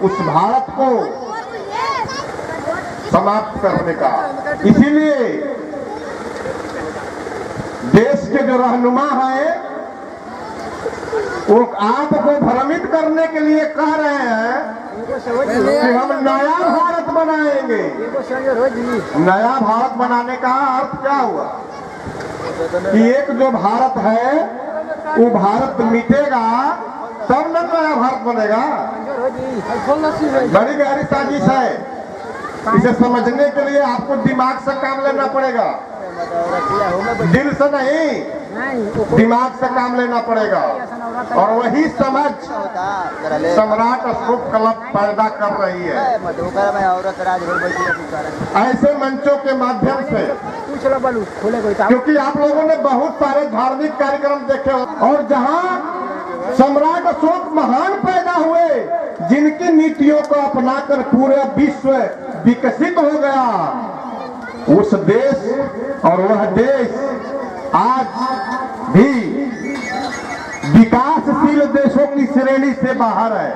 उस भारत को समाप्त करने का। इसीलिए देश के जो रहनुमा हैं वो आपको भ्रमित करने के लिए कह रहे हैं कि हम नया भारत बनाएंगे। नया भारत बनाने का अर्थ क्या हुआ कि एक जो भारत है वो भारत मिटेगा तब न नया भारत बनेगा। बड़ी गहरी साजिश है। इसे समझने के लिए आपको दिमाग से काम लेना पड़ेगा, दिल से नहीं, दिमाग से काम लेना पड़ेगा। और वही समझ सम्राट अशोक क्लब पैदा कर रही है। ऐसे मंचों के माध्यम से, क्योंकि आप लोगों ने बहुत सारे धार्मिक कार्यक्रम देखे और जहां सम्राट अशोक महान पैदा हुए, जिनकी नीतियों को अपनाकर पूरे विश्व विकसित हो गया, उस देश और वह देश आज भी विकासशील देशों की श्रेणी से बाहर है।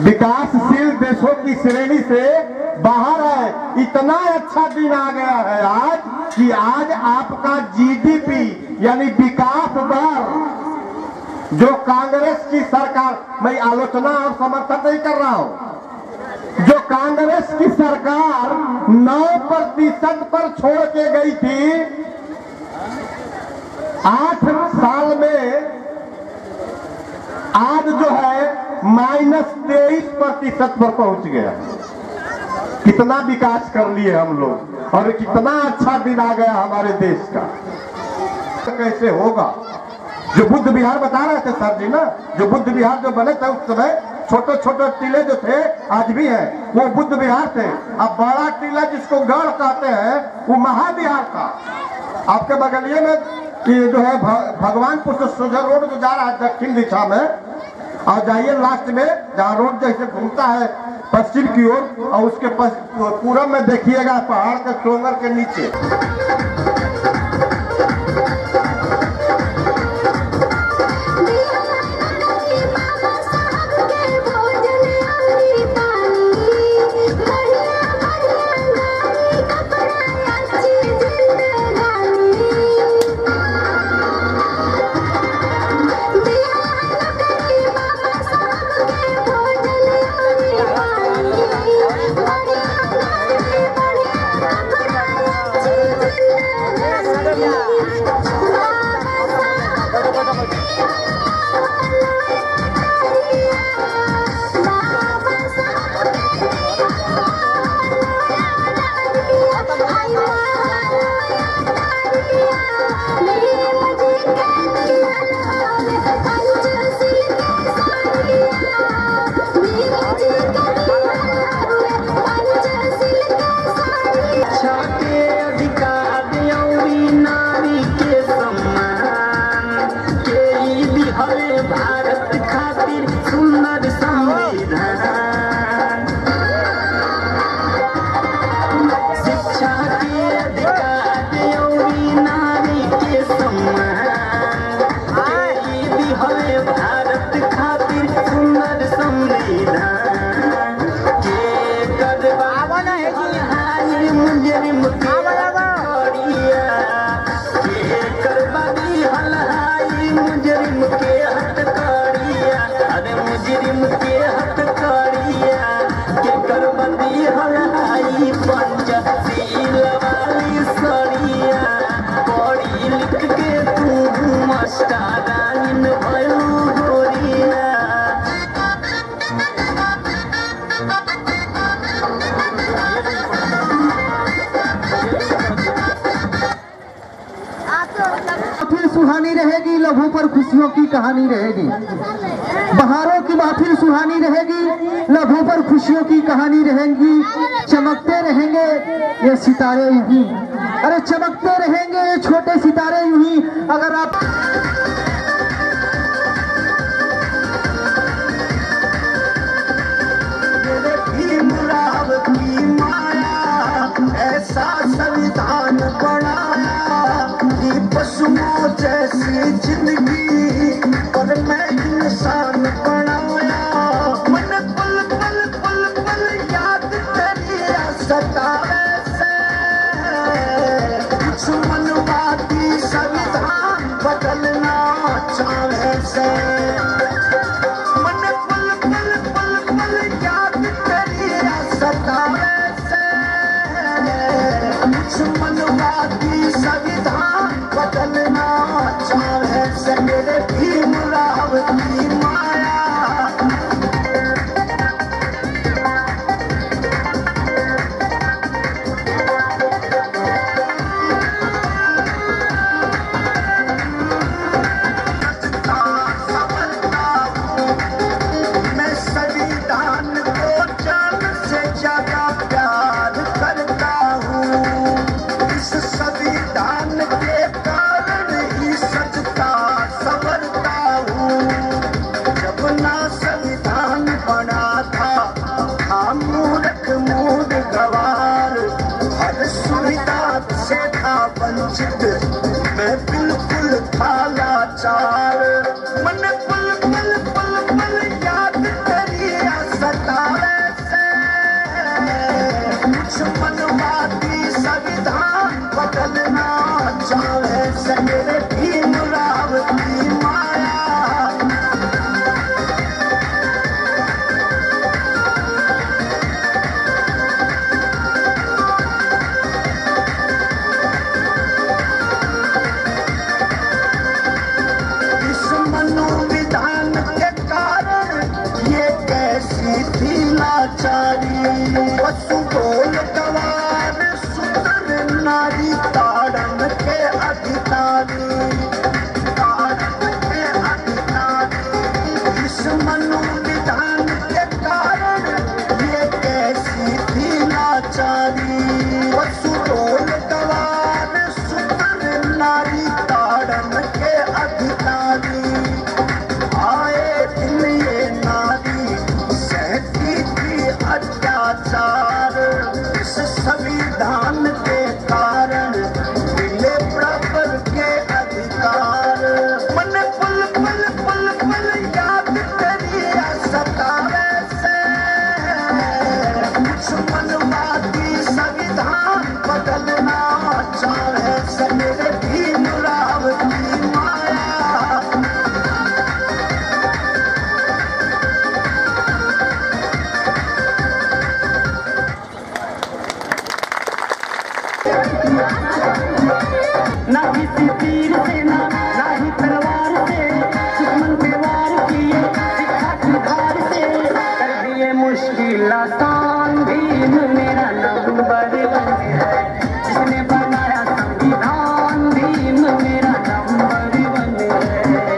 विकासशील देशों की श्रेणी से बाहर है। इतना अच्छा दिन आ गया है आज कि आज आपका जीडीपी यानी विकास दर जो कांग्रेस की सरकार, मैं आलोचना और समर्थन नहीं कर रहा हूं, जो कांग्रेस की सरकार 9% पर छोड़ के गई थी, 8 साल में आज जो है -23% पर पहुंच गया। कितना विकास कर लिए हम लोग और कितना अच्छा दिन आ गया हमारे देश का। तो कैसे होगा? जो बुद्ध विहार बता रहे थे सर जी ना, जो बुद्ध विहार जो बने थे उस समय, छोटे छोटे टीले जो थे आज भी है, वो बुद्ध विहार थे। अब बड़ा टीला जिसको गढ़ कहते हैं वो महाविहार था। आपके बगलिए में ये जो है भगवानपुर से सोजा रोड जो जा रहा है दक्षिण दिशा में, और जाइए लास्ट में जहाँ रोड जैसे घूमता है पश्चिम की ओर, और उसके पूरब में देखिएगा पहाड़ के चोंगर के नीचे सुहानी रहेगी, लहू पर खुशियों की कहानी रहेगी। बहारों की महफिल सुहानी रहेगी, लहू पर खुशियों की कहानी रहेगी। चमकते रहेंगे ये सितारे यूं ही, अरे चमकते रहेंगे ये छोटे सितारे यूं ही। अगर आप ऐसा संविधान बनाया कि पशुओं जैसी जिंदगी और मैं इंसान बनाया। मन पल लाचारी पशु बोल गवार सुंदर नारी ताड़न के अधिकारी इस मनोविधान के कारण ये कैसी थी लाचारी पशु बोल गवार सुंदर नारी ताड़न के अधिकारी आए दिन ये नारी सहती थी अत्याचार इस संविधान के कारण मिले बराबर के अधिकार मन पल पल पल पल याद तेरी सतावे से कुछ मनवादी संविधान बदलना चाहे से मेरे भीमराव की माया ना किसी तीर से ना ही तलवार से दुश्मन पे वार किए शिक्षा की धार से कर दिए मुश्किल आसान भीम मेरा नंबर वन है जिसने बनाया संविधान भीम मेरा नंबर वन है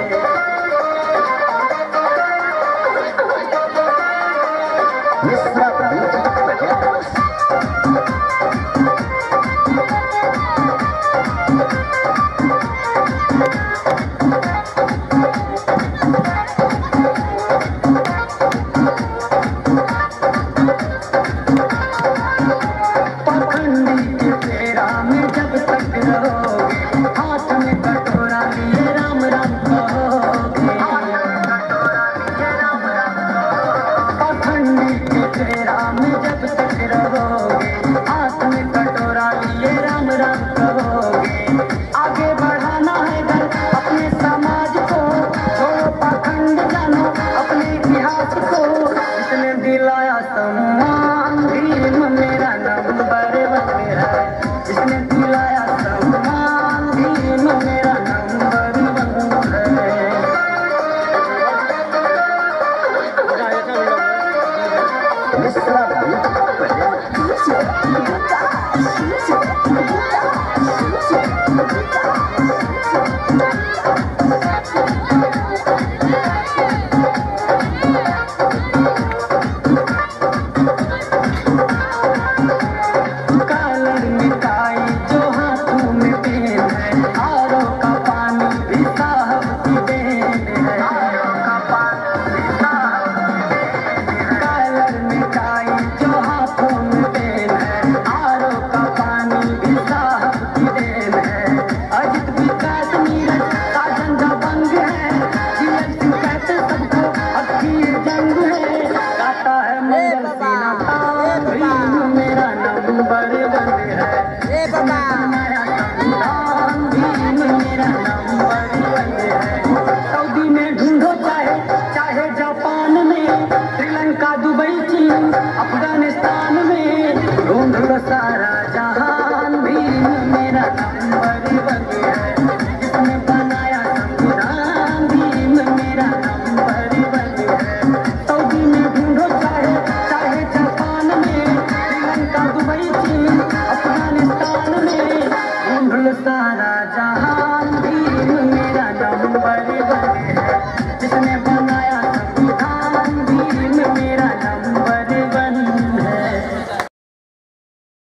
सऊदी में ढूंढो चाहे जापान में श्रीलंका दुबई चीन अफगानिस्तान में ढूंढ लो सारा जहान भीम मेरा नंबर वन है जिसने बनाया संविधान भीम मेरा नंबर वन है सऊदी में ढूंढो चाहे जापान में श्रीलंका दुबई चीन अफगानिस्तान में ढूंढ लो सारा जहां